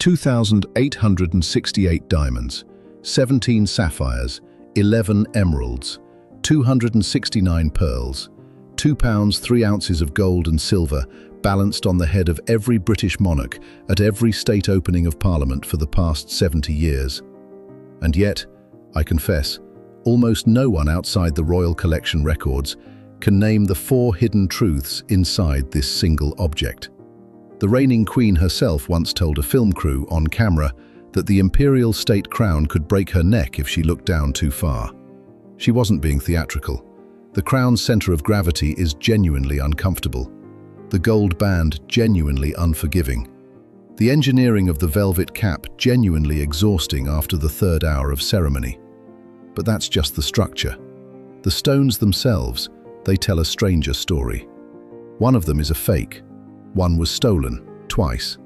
2,868 diamonds, 17 sapphires, 11 emeralds, 269 pearls, 2 pounds 3 ounces of gold and silver balanced on the head of every British monarch at every state opening of Parliament for the past 70 years. And yet, I confess, almost no one outside the Royal Collection records can name the 4 hidden truths inside this single object. The reigning Queen herself once told a film crew on camera that the Imperial State Crown could break her neck if she looked down too far. She wasn't being theatrical. The crown's center of gravity is genuinely uncomfortable. The gold band genuinely unforgiving. The engineering of the velvet cap genuinely exhausting after the 3rd hour of ceremony. But that's just the structure. The stones themselves, they tell a stranger story. One of them is a fake. One was stolen, twice.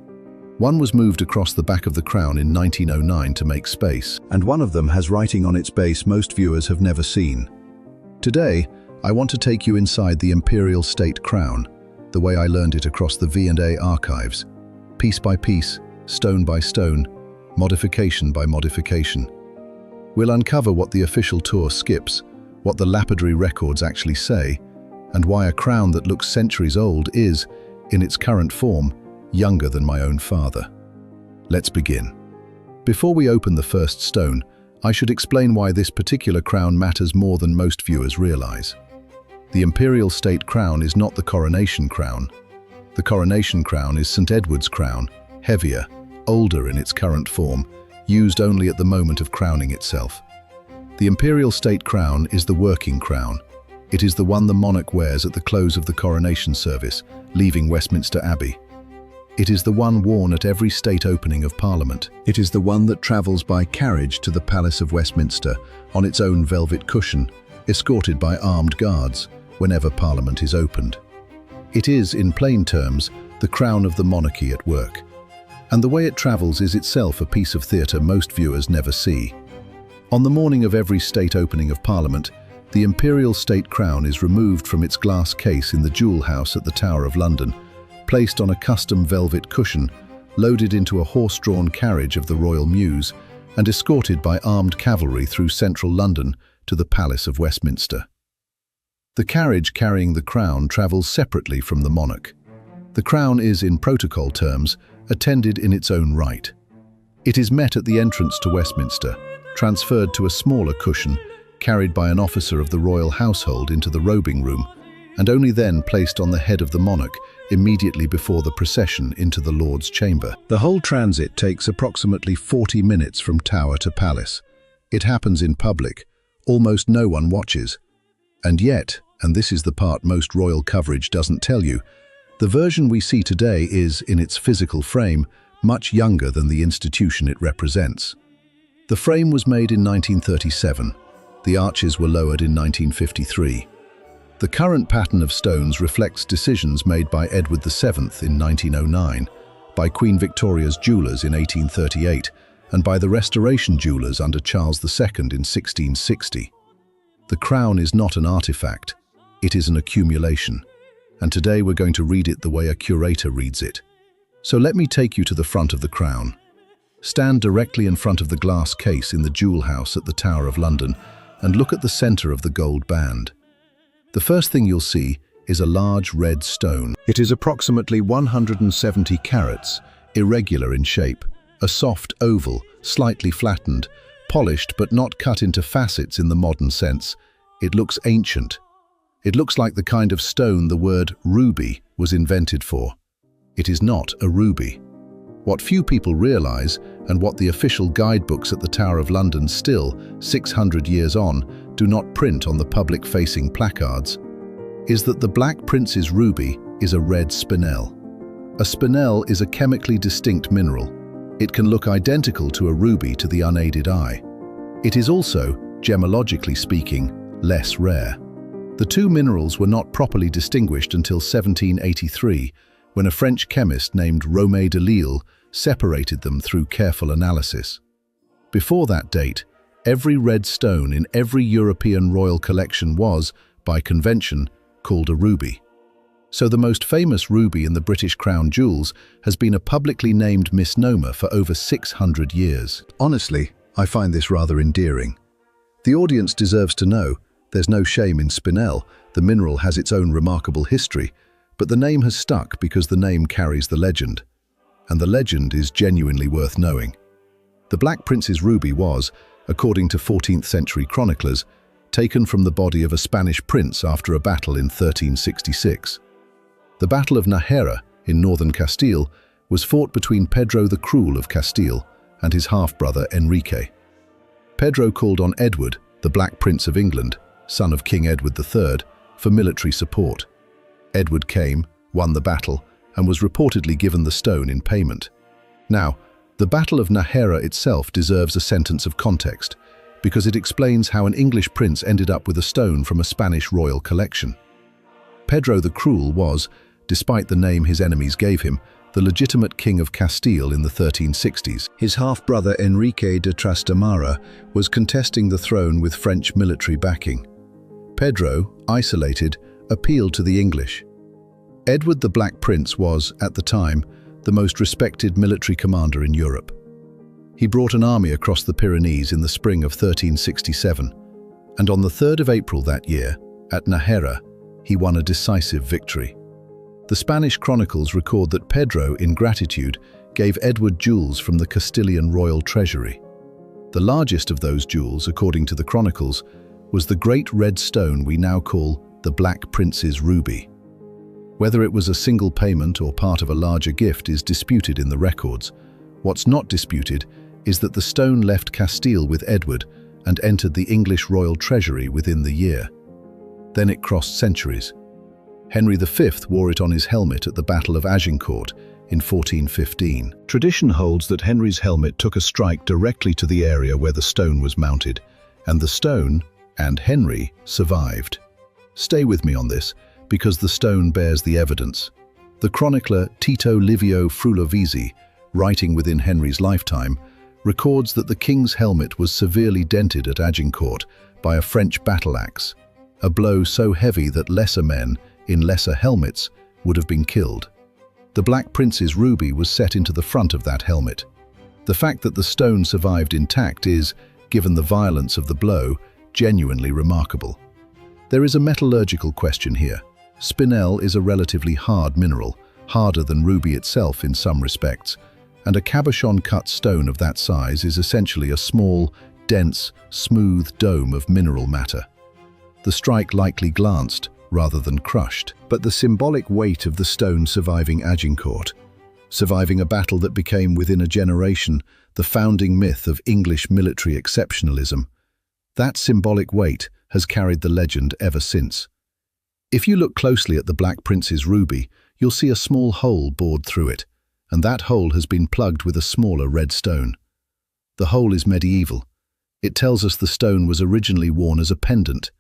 One was moved across the back of the crown in 1909 to make space. And one of them has writing on its base most viewers have never seen. Today, I want to take you inside the Imperial State Crown, the way I learned it across the V&A archives, piece by piece, stone by stone, modification by modification. We'll uncover what the official tour skips, what the lapidary records actually say, and why a crown that looks centuries old is, in its current form, younger than my own father. Let's begin. Before we open the first stone, I should explain why this particular crown matters more than most viewers realize. The Imperial State Crown is not the coronation crown. The coronation crown is St Edward's crown, heavier, older in its current form, used only at the moment of crowning itself. The Imperial State Crown is the working crown. It is the one the monarch wears at the close of the coronation service, leaving Westminster Abbey. It is the one worn at every state opening of Parliament. It is the one that travels by carriage to the Palace of Westminster on its own velvet cushion, escorted by armed guards whenever Parliament is opened. It is, in plain terms, the crown of the monarchy at work. And the way it travels is itself a piece of theatre most viewers never see. On the morning of every state opening of Parliament, the Imperial State Crown is removed from its glass case in the Jewel House at the Tower of London, placed on a custom velvet cushion, loaded into a horse-drawn carriage of the Royal Mews, and escorted by armed cavalry through central London to the Palace of Westminster. The carriage carrying the crown travels separately from the monarch. The crown is, in protocol terms, attended in its own right. It is met at the entrance to Westminster, transferred to a smaller cushion, carried by an officer of the royal household into the robing room, and only then placed on the head of the monarch immediately before the procession into the Lord's chamber. The whole transit takes approximately 40 minutes from tower to palace. It happens in public. Almost no one watches. And yet, and this is the part most royal coverage doesn't tell you, the version we see today is, in its physical frame, much younger than the institution it represents. The frame was made in 1937. The arches were lowered in 1953. The current pattern of stones reflects decisions made by Edward VII in 1909, by Queen Victoria's jewellers in 1838, and by the Restoration jewellers under Charles II in 1660. The crown is not an artifact, it is an accumulation, and today we're going to read it the way a curator reads it. So let me take you to the front of the crown. Stand directly in front of the glass case in the Jewel House at the Tower of London and look at the centre of the gold band. The first thing you'll see is a large red stone. It is approximately 170 carats, irregular in shape, a soft oval, slightly flattened, polished but not cut into facets in the modern sense. It looks ancient. It looks like the kind of stone the word ruby was invented for. It is not a ruby. What few people realize, and what the official guidebooks at the Tower of London still, 600 years on, do not print on the public-facing placards, is that the Black Prince's ruby is a red spinel. A spinel is a chemically distinct mineral. It can look identical to a ruby to the unaided eye. It is also, gemologically speaking, less rare. The two minerals were not properly distinguished until 1783, when a French chemist named Romé de Lille separated them through careful analysis. Before that date, every red stone in every European royal collection was, by convention, called a ruby. So the most famous ruby in the British Crown jewels has been a publicly named misnomer for over 600 years. Honestly, I find this rather endearing. The audience deserves to know there's no shame in spinel. The mineral has its own remarkable history, but the name has stuck because the name carries the legend. And the legend is genuinely worth knowing. The Black Prince's ruby was, according to 14th century chroniclers, taken from the body of a Spanish prince after a battle in 1366. The Battle of Nájera in northern Castile was fought between Pedro the Cruel of Castile and his half-brother Enrique. Pedro called on Edward, the Black Prince of England, son of King Edward III, for military support. Edward came, won the battle, and was reportedly given the stone in payment. Now, the Battle of Nájera itself deserves a sentence of context, because it explains how an English prince ended up with a stone from a Spanish royal collection. Pedro the Cruel was, despite the name his enemies gave him, the legitimate king of Castile in the 1360s. His half-brother Enrique de Trastamara was contesting the throne with French military backing. Pedro, isolated, appealed to the English. Edward the Black Prince was, at the time, the most respected military commander in Europe. He brought an army across the Pyrenees in the spring of 1367, and on the 3rd of April that year, at Nájera, he won a decisive victory. The Spanish chronicles record that Pedro, in gratitude, gave Edward jewels from the Castilian royal treasury. The largest of those jewels, according to the chronicles, was the great red stone we now call the Black Prince's ruby. Whether it was a single payment or part of a larger gift is disputed in the records. What's not disputed is that the stone left Castile with Edward and entered the English royal treasury within the year. Then it crossed centuries. Henry V wore it on his helmet at the Battle of Agincourt in 1415. Tradition holds that Henry's helmet took a strike directly to the area where the stone was mounted, and the stone, and Henry, survived. Stay with me on this, because the stone bears the evidence. The chronicler Tito Livio Frulovisi, writing within Henry's lifetime, records that the king's helmet was severely dented at Agincourt by a French battle axe, a blow so heavy that lesser men, in lesser helmets, would have been killed. The Black Prince's ruby was set into the front of that helmet. The fact that the stone survived intact is, given the violence of the blow, genuinely remarkable. There is a metallurgical question here. Spinel is a relatively hard mineral, harder than ruby itself in some respects, and a cabochon-cut stone of that size is essentially a small, dense, smooth dome of mineral matter. The strike likely glanced, rather than crushed. But the symbolic weight of the stone surviving Agincourt, surviving a battle that became within a generation the founding myth of English military exceptionalism, that symbolic weight has carried the legend ever since. If you look closely at the Black Prince's ruby, you'll see a small hole bored through it, and that hole has been plugged with a smaller red stone. The hole is medieval. It tells us the stone was originally worn as a pendant,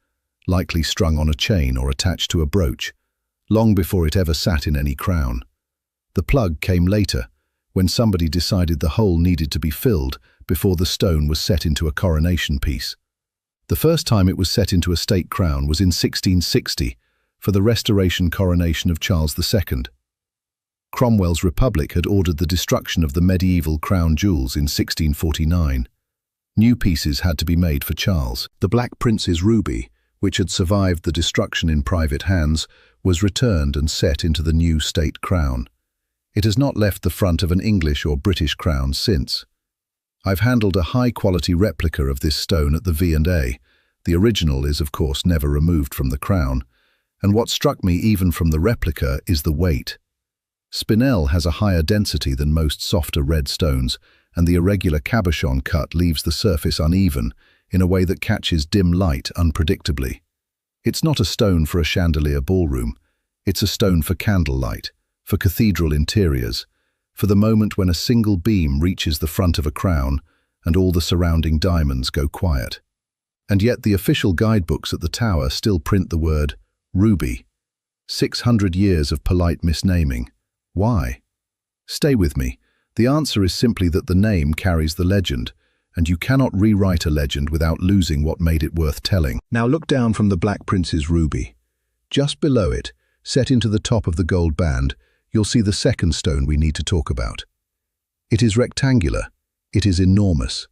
likely strung on a chain or attached to a brooch, long before it ever sat in any crown. The plug came later, when somebody decided the hole needed to be filled before the stone was set into a coronation piece. The first time it was set into a state crown was in 1660, for the Restoration coronation of Charles II. Cromwell's Republic had ordered the destruction of the medieval crown jewels in 1649. New pieces had to be made for Charles. The Black Prince's ruby, which had survived the destruction in private hands, was returned and set into the new state crown. It has not left the front of an English or British crown since. I've handled a high-quality replica of this stone at the V&A. The original is, of course, never removed from the crown, and what struck me even from the replica is the weight. Spinel has a higher density than most softer red stones, and the irregular cabochon cut leaves the surface uneven in a way that catches dim light unpredictably. It's not a stone for a chandelier ballroom. It's a stone for candlelight, for cathedral interiors, for the moment when a single beam reaches the front of a crown and all the surrounding diamonds go quiet. And yet the official guidebooks at the tower still print the word ruby. 600 years of polite misnaming. Why? Stay with me. The answer is simply that the name carries the legend, and you cannot rewrite a legend without losing what made it worth telling. Now look down from the Black Prince's ruby. Just below it, set into the top of the gold band, you'll see the second stone we need to talk about. It is rectangular, it is enormous,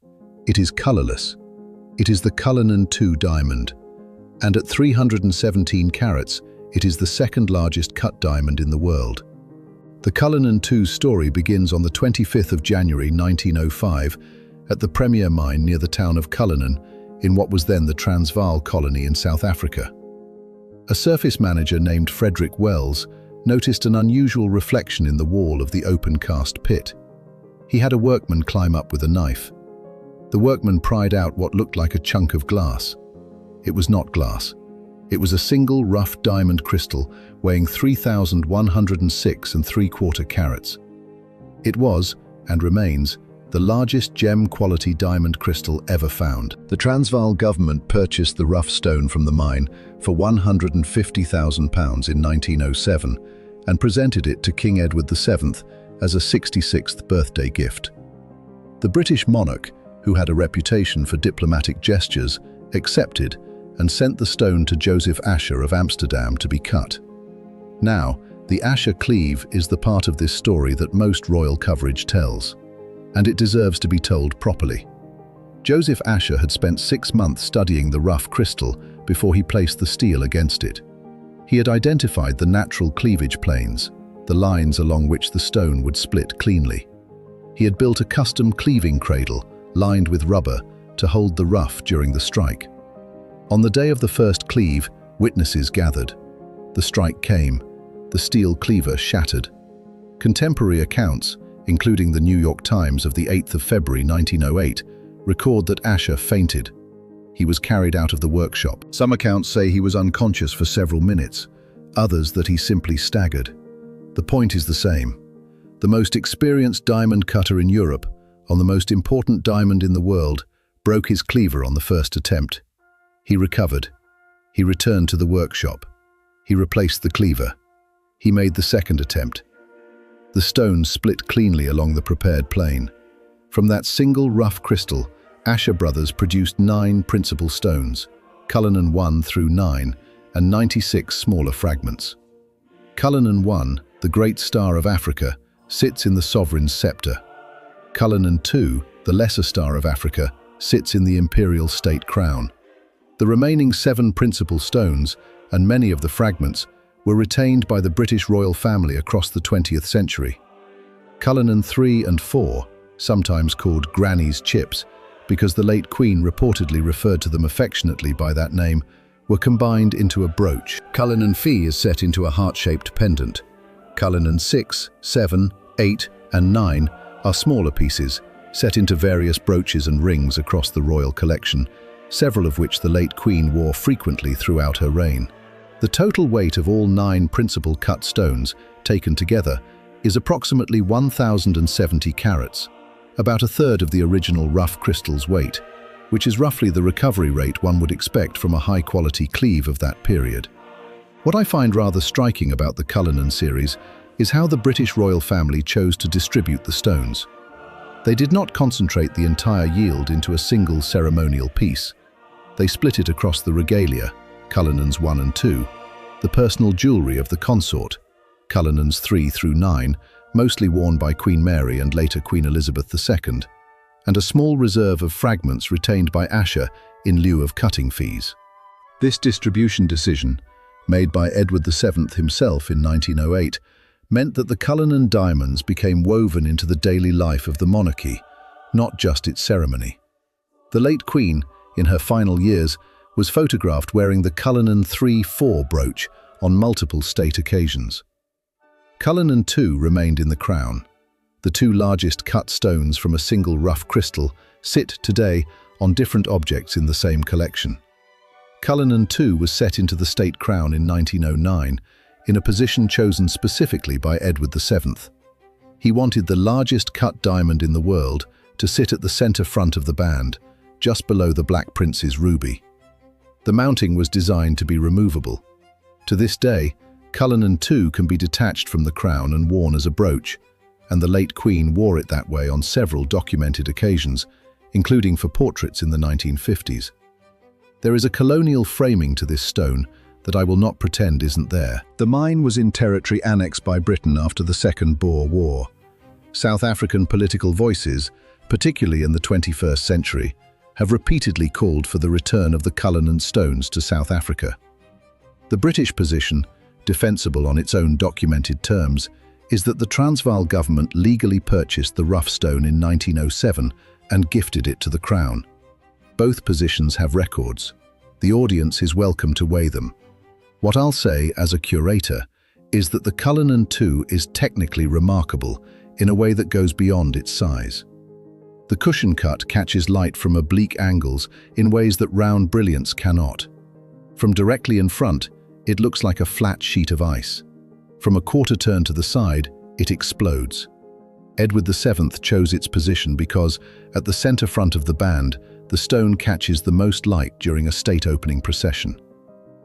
it is colorless. It is the Cullinan II diamond, and at 317 carats, it is the second largest cut diamond in the world. The Cullinan II story begins on the 25th of January 1905 at the Premier Mine near the town of Cullinan in what was then the Transvaal colony in South Africa. A surface manager named Frederick Wells noticed an unusual reflection in the wall of the open-cast pit. He had a workman climb up with a knife. The workman pried out what looked like a chunk of glass. It was not glass. It was a single rough diamond crystal weighing 3,106 3/4 carats. It was, and remains, the largest gem-quality diamond crystal ever found. The Transvaal government purchased the rough stone from the mine for £150,000 in 1907 and presented it to King Edward VII as a 66th birthday gift. The British monarch, who had a reputation for diplomatic gestures, accepted and sent the stone to Joseph Asher of Amsterdam to be cut. Now, the Asher cleave is the part of this story that most royal coverage tells, and it deserves to be told properly. Joseph Asher had spent 6 months studying the rough crystal before he placed the steel against it. He had identified the natural cleavage planes, the lines along which the stone would split cleanly. He had built a custom cleaving cradle lined with rubber to hold the rough during the strike. On the day of the first cleave, witnesses gathered. The strike came. The steel cleaver shattered. Contemporary accounts, including the New York Times of the 8th of February 1908, record that Asher fainted. He was carried out of the workshop. Some accounts say he was unconscious for several minutes, others that he simply staggered. The point is the same. The most experienced diamond cutter in Europe, on the most important diamond in the world, broke his cleaver on the first attempt. He recovered. He returned to the workshop. He replaced the cleaver. He made the second attempt. The stone split cleanly along the prepared plane. From that single rough crystal, Asher brothers produced 9 principal stones, Cullinan I through 9, and 96 smaller fragments. Cullinan I, the great star of Africa, sits in the sovereign's scepter. Cullinan II, the lesser star of Africa, sits in the Imperial State Crown. The remaining 7 principal stones, and many of the fragments, were retained by the British royal family across the 20th century. Cullinan III and IV, sometimes called Granny's chips, because the late Queen reportedly referred to them affectionately by that name, were combined into a brooch. Cullinan V is set into a heart-shaped pendant. Cullinan VI, VII, VIII, and IX are smaller pieces, set into various brooches and rings across the royal collection, several of which the late Queen wore frequently throughout her reign. The total weight of all 9 principal cut stones, taken together, is approximately 1,070 carats, about a third of the original rough crystal's weight, which is roughly the recovery rate one would expect from a high-quality cleave of that period. What I find rather striking about the Cullinan series is how the British royal family chose to distribute the stones. They did not concentrate the entire yield into a single ceremonial piece. They split it across the regalia, Cullinans I and II, the personal jewellery of the consort, Cullinans III through IX, mostly worn by Queen Mary and later Queen Elizabeth II, and a small reserve of fragments retained by Asher in lieu of cutting fees. This distribution decision, made by Edward VII himself in 1908, meant that the Cullinan diamonds became woven into the daily life of the monarchy, not just its ceremony. The late Queen, in her final years, was photographed wearing the Cullinan III-IV brooch on multiple state occasions. Cullinan II remained in the crown. The 2 largest cut stones from a single rough crystal sit today on different objects in the same collection. Cullinan II was set into the state crown in 1909, in a position chosen specifically by Edward VII. He wanted the largest cut diamond in the world to sit at the center front of the band, just below the Black Prince's ruby. The mounting was designed to be removable. To this day, Cullinan II can be detached from the crown and worn as a brooch, and the late Queen wore it that way on several documented occasions, including for portraits in the 1950s. There is a colonial framing to this stone, that I will not pretend isn't there. The mine was in territory annexed by Britain after the Second Boer War. South African political voices, particularly in the 21st century, have repeatedly called for the return of the Cullinan stones to South Africa. The British position, defensible on its own documented terms, is that the Transvaal government legally purchased the rough stone in 1907 and gifted it to the Crown. Both positions have records. The audience is welcome to weigh them. What I'll say as a curator is that the Cullinan II is technically remarkable in a way that goes beyond its size. The cushion cut catches light from oblique angles in ways that round brilliance cannot. From directly in front, it looks like a flat sheet of ice. From a quarter turn to the side, it explodes. Edward VII chose its position because, at the center front of the band, the stone catches the most light during a state opening procession.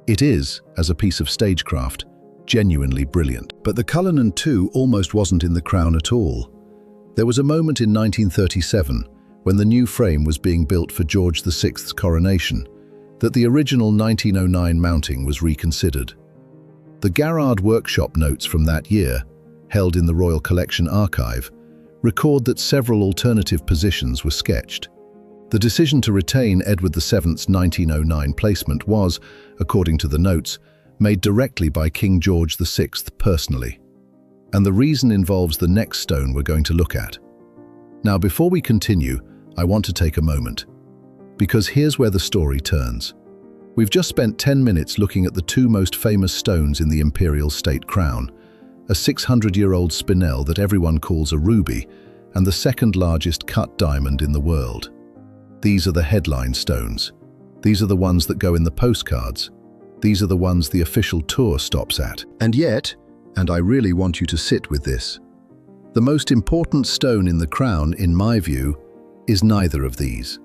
It is, as a piece of stagecraft, genuinely brilliant. But the Cullinan II almost wasn't in the Crown at all. There was a moment in 1937, when the new frame was being built for George VI's coronation, that the original 1909 mounting was reconsidered. The Garrard workshop notes from that year, held in the Royal Collection Archive, record that several alternative positions were sketched. The decision to retain Edward VII's 1909 placement was, according to the notes, made directly by King George VI personally. And the reason involves the next stone we're going to look at. Now, before we continue, I want to take a moment, because here's where the story turns. We've just spent 10 minutes looking at the two most famous stones in the Imperial State Crown, a 600-year-old spinel that everyone calls a ruby, and the second largest cut diamond in the world. These are the headline stones. These are the ones that go in the postcards. These are the ones the official tour stops at. And yet, and I really want you to sit with this, the most important stone in the crown, in my view, is neither of these.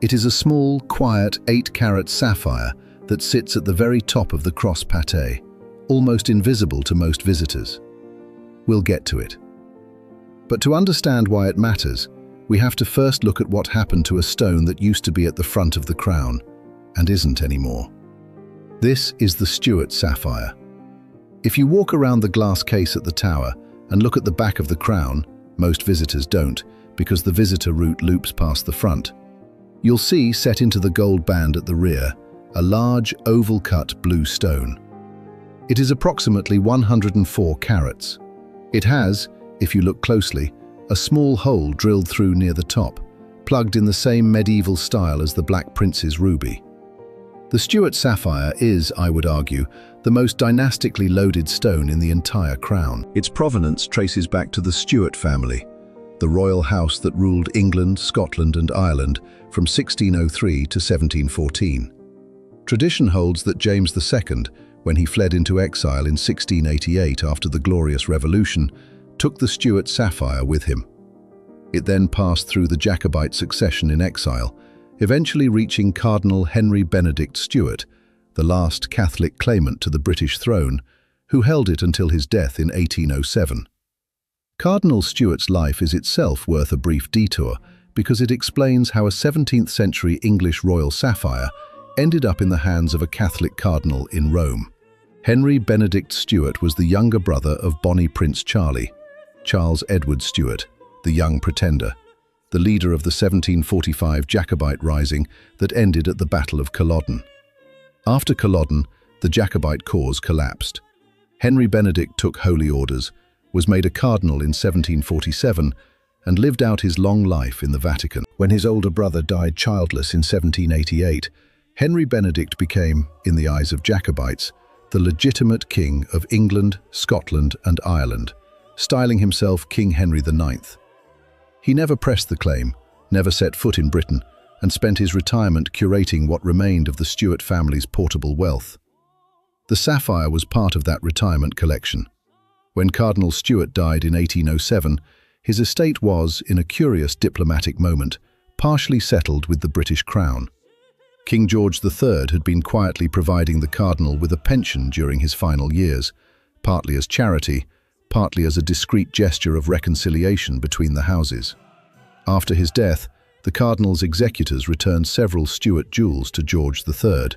It is a small, quiet 8-carat sapphire that sits at the very top of the cross-pattée, almost invisible to most visitors. We'll get to it. But to understand why it matters, we have to first look at what happened to a stone that used to be at the front of the crown, and isn't anymore. This is the Stuart Sapphire. If you walk around the glass case at the tower and look at the back of the crown, most visitors don't, because the visitor route loops past the front, you'll see, set into the gold band at the rear, a large, oval-cut blue stone. It is approximately 104 carats. It has, if you look closely, a small hole drilled through near the top, plugged in the same medieval style as the Black Prince's ruby. The Stuart Sapphire is, I would argue, the most dynastically loaded stone in the entire crown. Its provenance traces back to the Stuart family, the royal house that ruled England, Scotland and Ireland from 1603 to 1714. Tradition holds that James II, when he fled into exile in 1688 after the Glorious Revolution, took the Stuart Sapphire with him. It then passed through the Jacobite succession in exile, eventually reaching Cardinal Henry Benedict Stuart, the last Catholic claimant to the British throne, who held it until his death in 1807. Cardinal Stuart's life is itself worth a brief detour because it explains how a 17th century English royal sapphire ended up in the hands of a Catholic cardinal in Rome. Henry Benedict Stuart was the younger brother of Bonnie Prince Charles Edward Stuart, the Young Pretender, the leader of the 1745 Jacobite rising that ended at the Battle of Culloden. After Culloden, the Jacobite cause collapsed. Henry Benedict took holy orders, was made a cardinal in 1747, and lived out his long life in the Vatican. When his older brother died childless in 1788, Henry Benedict became, in the eyes of Jacobites, the legitimate king of England, Scotland and Ireland, styling himself King Henry IX. He never pressed the claim, never set foot in Britain, and spent his retirement curating what remained of the Stuart family's portable wealth. The sapphire was part of that retirement collection. When Cardinal Stuart died in 1807, his estate was, in a curious diplomatic moment, partially settled with the British Crown. King George III had been quietly providing the cardinal with a pension during his final years, partly as charity, partly as a discreet gesture of reconciliation between the houses. After his death, the cardinal's executors returned several Stuart jewels to George III,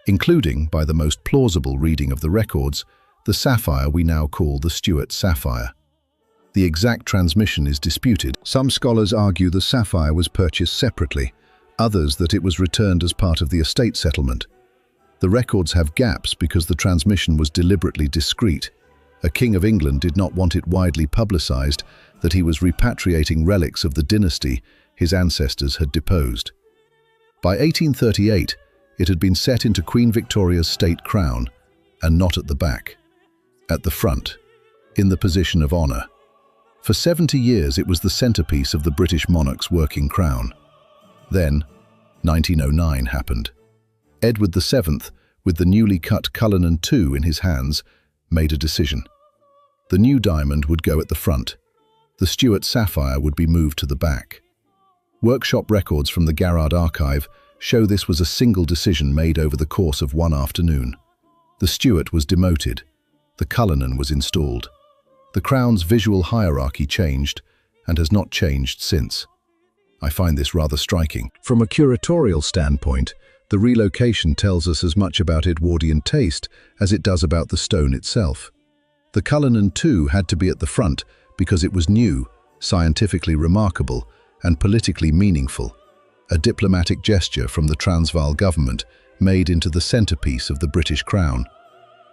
including, by the most plausible reading of the records, the sapphire we now call the Stuart Sapphire. The exact transmission is disputed. Some scholars argue the sapphire was purchased separately, others that it was returned as part of the estate settlement. The records have gaps because the transmission was deliberately discreet. A king of England did not want it widely publicized that he was repatriating relics of the dynasty his ancestors had deposed. By 1838, it had been set into Queen Victoria's State Crown, and not at the back. At the front, in the position of honor. For 70 years it was the centerpiece of the British monarch's working crown. Then, 1909 happened. Edward VII, with the newly cut Cullinan II in his hands, made a decision. The new diamond would go at the front. The Stuart Sapphire would be moved to the back. Workshop records from the Garrard archive show this was a single decision made over the course of one afternoon. The Stuart was demoted. The Cullinan was installed. The crown's visual hierarchy changed, and has not changed since. I find this rather striking. From a curatorial standpoint, the relocation tells us as much about Edwardian taste as it does about the stone itself. The Cullinan II had to be at the front because it was new, scientifically remarkable, and politically meaningful. A diplomatic gesture from the Transvaal government made into the centerpiece of the British crown.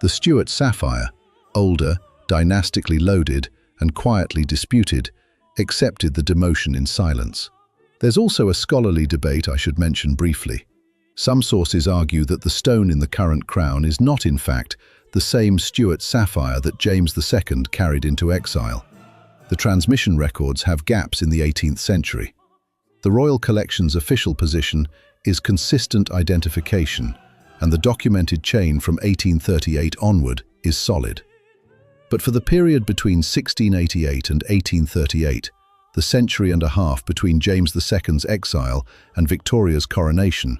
The Stuart Sapphire, older, dynastically loaded, and quietly disputed, accepted the demotion in silence. There's also a scholarly debate I should mention briefly. Some sources argue that the stone in the current crown is not in fact the same Stuart Sapphire that James II carried into exile. The transmission records have gaps in the 18th century. The Royal Collection's official position is consistent identification, and the documented chain from 1838 onward is solid. But for the period between 1688 and 1838, the century and a half between James II's exile and Victoria's coronation,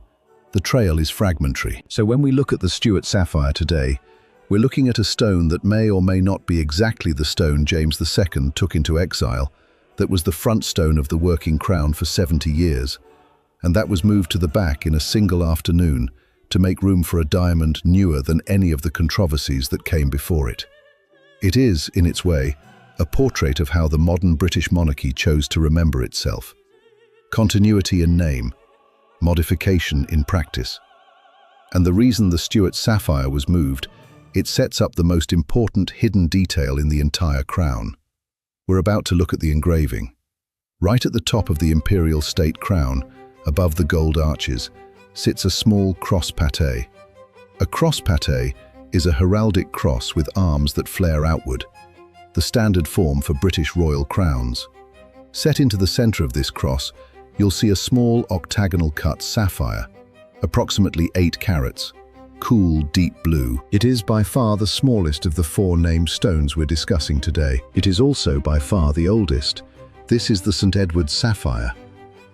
the trail is fragmentary. So when we look at the Stuart Sapphire today, we're looking at a stone that may or may not be exactly the stone James II took into exile, that was the front stone of the working crown for 70 years, and that was moved to the back in a single afternoon to make room for a diamond newer than any of the controversies that came before it. It is, in its way, a portrait of how the modern British monarchy chose to remember itself. Continuity in name, modification in practice. And the reason the Stuart Sapphire was moved, it sets up the most important hidden detail in the entire crown. We're about to look at the engraving. Right at the top of the Imperial State Crown, above the gold arches, sits a small cross-pattée. A cross-pattée is a heraldic cross with arms that flare outward, the standard form for British royal crowns. Set into the center of this cross, you'll see a small octagonal cut sapphire, approximately 8 carats, cool deep blue. It is by far the smallest of the 4 named stones we're discussing today. It is also by far the oldest. This is the St Edward Sapphire.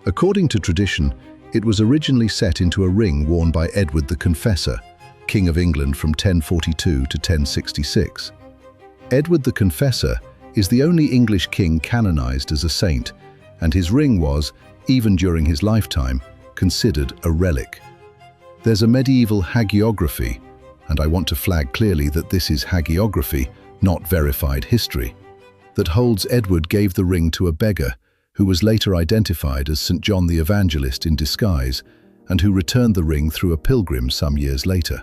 According to tradition, it was originally set into a ring worn by Edward the Confessor, King of England from 1042 to 1066. Edward the Confessor is the only English king canonized as a saint, and his ring was, even during his lifetime, considered a relic. There's a medieval hagiography, and I want to flag clearly that this is hagiography, not verified history, that holds Edward gave the ring to a beggar who was later identified as St John the Evangelist in disguise, and who returned the ring through a pilgrim some years later.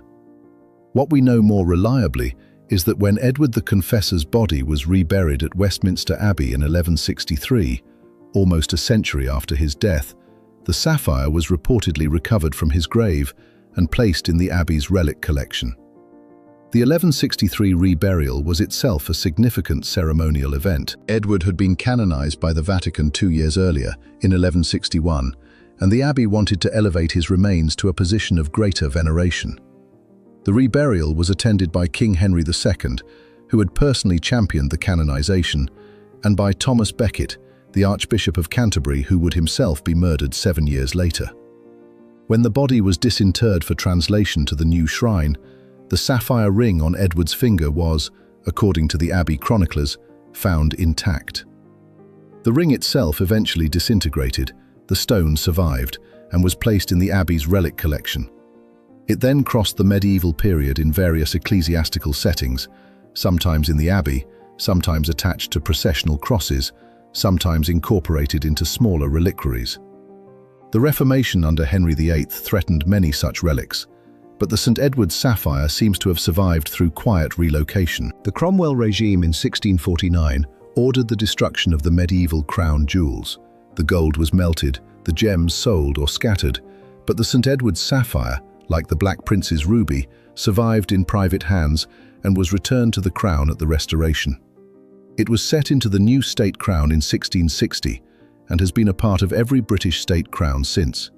What we know more reliably is that when Edward the Confessor's body was reburied at Westminster Abbey in 1163, almost a century after his death, the sapphire was reportedly recovered from his grave and placed in the Abbey's relic collection. The 1163 reburial was itself a significant ceremonial event. Edward had been canonized by the Vatican 2 years earlier, in 1161, and the Abbey wanted to elevate his remains to a position of greater veneration. The reburial was attended by King Henry II, who had personally championed the canonization, and by Thomas Becket, the Archbishop of Canterbury, who would himself be murdered 7 years later. When the body was disinterred for translation to the new shrine, the sapphire ring on Edward's finger was, according to the Abbey chroniclers, found intact. The ring itself eventually disintegrated, the stone survived, and was placed in the Abbey's relic collection. It then crossed the medieval period in various ecclesiastical settings, sometimes in the abbey, sometimes attached to processional crosses, sometimes incorporated into smaller reliquaries. The Reformation under Henry VIII threatened many such relics, but the St Edward Sapphire seems to have survived through quiet relocation. The Cromwell regime in 1649 ordered the destruction of the medieval crown jewels. The gold was melted, the gems sold or scattered, but the St Edward Sapphire, like the Black Prince's ruby, survived in private hands and was returned to the crown at the Restoration. It was set into the new state crown in 1660 and has been a part of every British state crown since.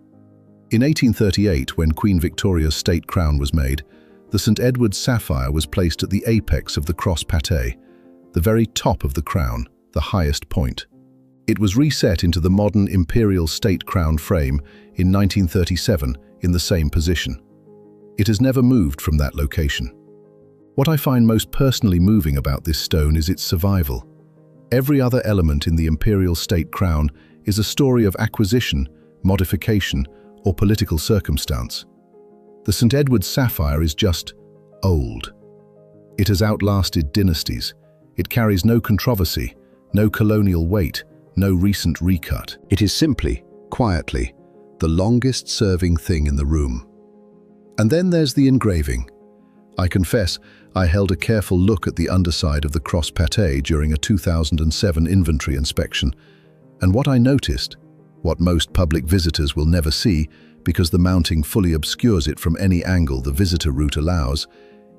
In 1838, when Queen Victoria's state crown was made, the St Edward Sapphire was placed at the apex of the cross-pattée, the very top of the crown, the highest point. It was reset into the modern Imperial State Crown frame in 1937 in the same position. It has never moved from that location. What I find most personally moving about this stone is its survival. Every other element in the Imperial State Crown is a story of acquisition, modification, or political circumstance. The St Edward Sapphire is just old. It has outlasted dynasties. It carries no controversy, no colonial weight, no recent recut. It is simply, quietly, the longest-serving thing in the room. And then there's the engraving. I confess, I held a careful look at the underside of the cross-pattée during a 2007 inventory inspection, and what I noticed, what most public visitors will never see because the mounting fully obscures it from any angle the visitor route allows,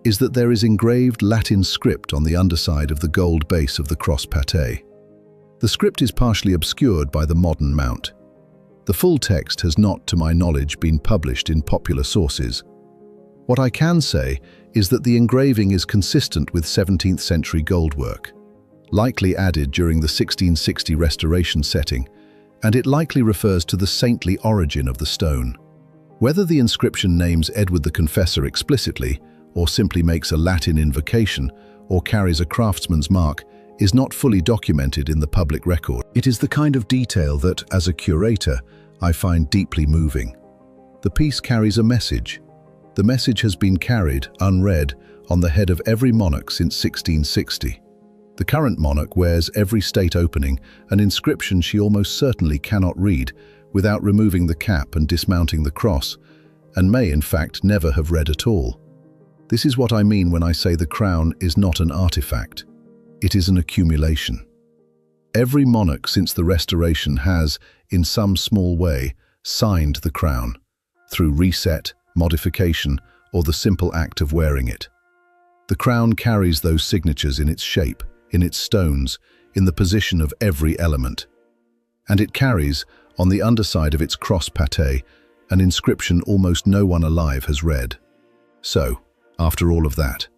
is that there is engraved Latin script on the underside of the gold base of the cross-pattée. The script is partially obscured by the modern mount. The full text has not, to my knowledge, been published in popular sources. What I can say is that the engraving is consistent with 17th century goldwork, likely added during the 1660 restoration setting, and it likely refers to the saintly origin of the stone. Whether the inscription names Edward the Confessor explicitly, or simply makes a Latin invocation, or carries a craftsman's mark, is not fully documented in the public record. It is the kind of detail that, as a curator, I find deeply moving. The piece carries a message. The message has been carried, unread, on the head of every monarch since 1660. The current monarch wears every state opening an inscription she almost certainly cannot read without removing the cap and dismounting the cross, and may in fact never have read at all. This is what I mean when I say the crown is not an artifact. It is an accumulation. Every monarch since the Restoration has, in some small way, signed the crown, through reset, modification, or the simple act of wearing it. The crown carries those signatures in its shape, in its stones, in the position of every element. And it carries, on the underside of its cross-pattée, an inscription almost no one alive has read. So, after all of that,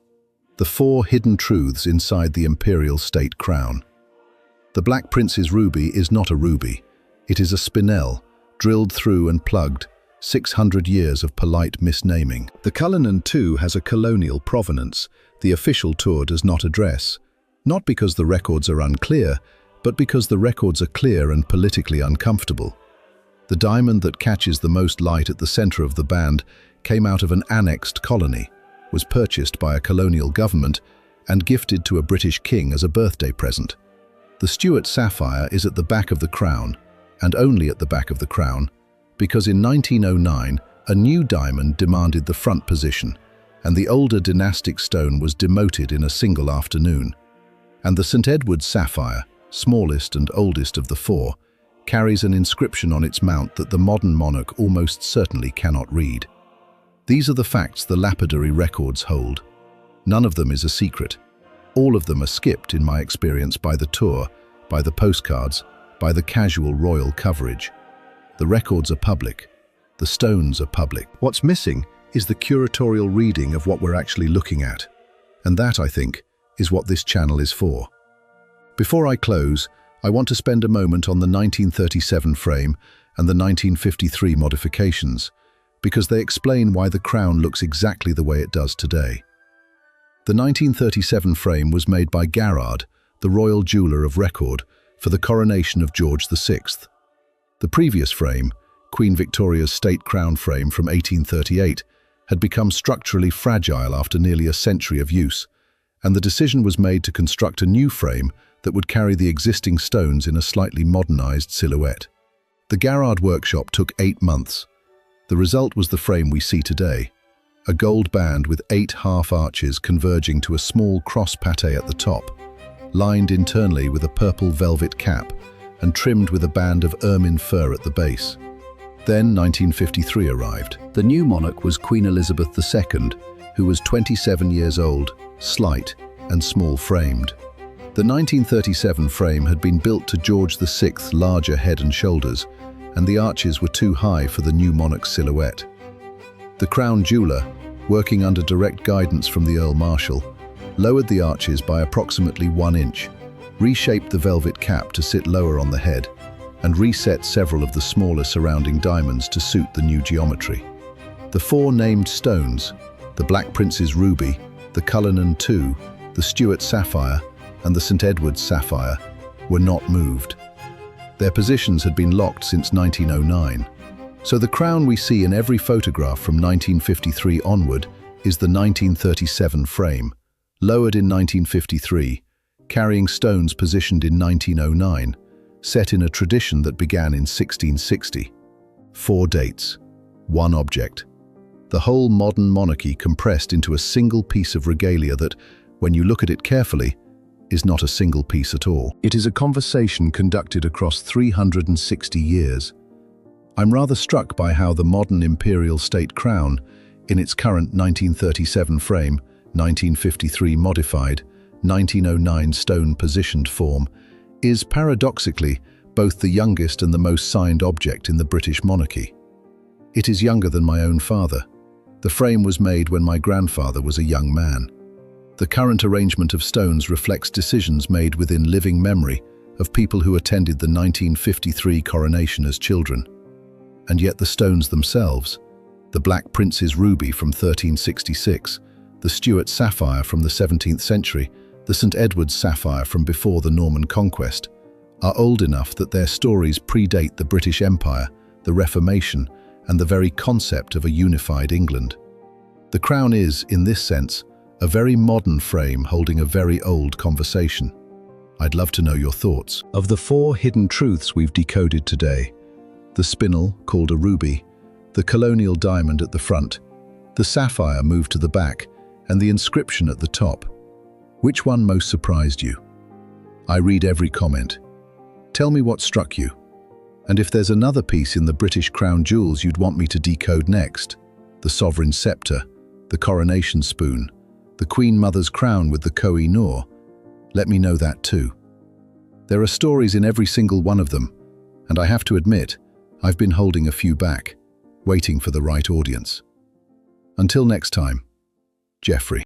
the four hidden truths inside the Imperial State Crown. The Black Prince's ruby is not a ruby. It is a spinel, drilled through and plugged, 600 years of polite misnaming. The Cullinan II has a colonial provenance the official tour does not address, not because the records are unclear, but because the records are clear and politically uncomfortable. The diamond that catches the most light at the center of the band came out of an annexed colony, was purchased by a colonial government, and gifted to a British king as a birthday present. The Stuart Sapphire is at the back of the crown, and only at the back of the crown, because in 1909 a new diamond demanded the front position, and the older dynastic stone was demoted in a single afternoon. And the St Edward Sapphire, smallest and oldest of the four, carries an inscription on its mount that the modern monarch almost certainly cannot read. These are the facts the lapidary records hold. None of them is a secret. All of them are skipped, in my experience, by the tour, by the postcards, by the casual royal coverage. The records are public. The stones are public. What's missing is the curatorial reading of what we're actually looking at. And that, I think, is what this channel is for. Before I close, I want to spend a moment on the 1937 frame and the 1953 modifications, because they explain why the crown looks exactly the way it does today. The 1937 frame was made by Garrard, the royal jeweller of record, for the coronation of George VI. The previous frame, Queen Victoria's State Crown frame from 1838, had become structurally fragile after nearly a century of use, and the decision was made to construct a new frame that would carry the existing stones in a slightly modernized silhouette. The Garrard workshop took 8 months. The result was the frame we see today, a gold band with 8 half-arches converging to a small cross-pattée at the top, lined internally with a purple velvet cap and trimmed with a band of ermine fur at the base. Then 1953 arrived. The new monarch was Queen Elizabeth II, who was 27 years old, slight and small-framed. The 1937 frame had been built to George VI's larger head and shoulders, and the arches were too high for the new monarch's silhouette. The Crown jeweller, working under direct guidance from the Earl Marshal, lowered the arches by approximately 1 inch, reshaped the velvet cap to sit lower on the head, and reset several of the smaller surrounding diamonds to suit the new geometry. The 4 named stones, the Black Prince's ruby, the Cullinan II, the Stuart Sapphire, and the St Edward Sapphire, were not moved. Their positions had been locked since 1909. So the crown we see in every photograph from 1953 onward is the 1937 frame, lowered in 1953, carrying stones positioned in 1909, set in a tradition that began in 1660. 4 dates, 1 object. The whole modern monarchy compressed into a single piece of regalia that, when you look at it carefully, is not a single piece at all. It is a conversation conducted across 360 years. I'm rather struck by how the modern Imperial State Crown, in its current 1937 frame, 1953 modified, 1909 stone-positioned form, is paradoxically both the youngest and the most signed object in the British monarchy. It is younger than my own father. The frame was made when my grandfather was a young man. The current arrangement of stones reflects decisions made within living memory of people who attended the 1953 coronation as children. And yet the stones themselves, the Black Prince's ruby from 1366, the Stuart Sapphire from the 17th century, the St Edward Sapphire from before the Norman conquest, are old enough that their stories predate the British Empire, the Reformation, and the very concept of a unified England. The crown is, in this sense, a very modern frame holding a very old conversation. I'd love to know your thoughts. Of the 4 hidden truths we've decoded today, the spinel, called a ruby, the colonial diamond at the front, the sapphire moved to the back, and the inscription at the top, which one most surprised you? I read every comment. Tell me what struck you. And if there's another piece in the British crown jewels you'd want me to decode next, the sovereign scepter, the coronation spoon, the Queen Mother's crown with the Koh-i-Noor, let me know that too. There are stories in every single one of them, and I have to admit, I've been holding a few back, waiting for the right audience. Until next time, Geoffrey.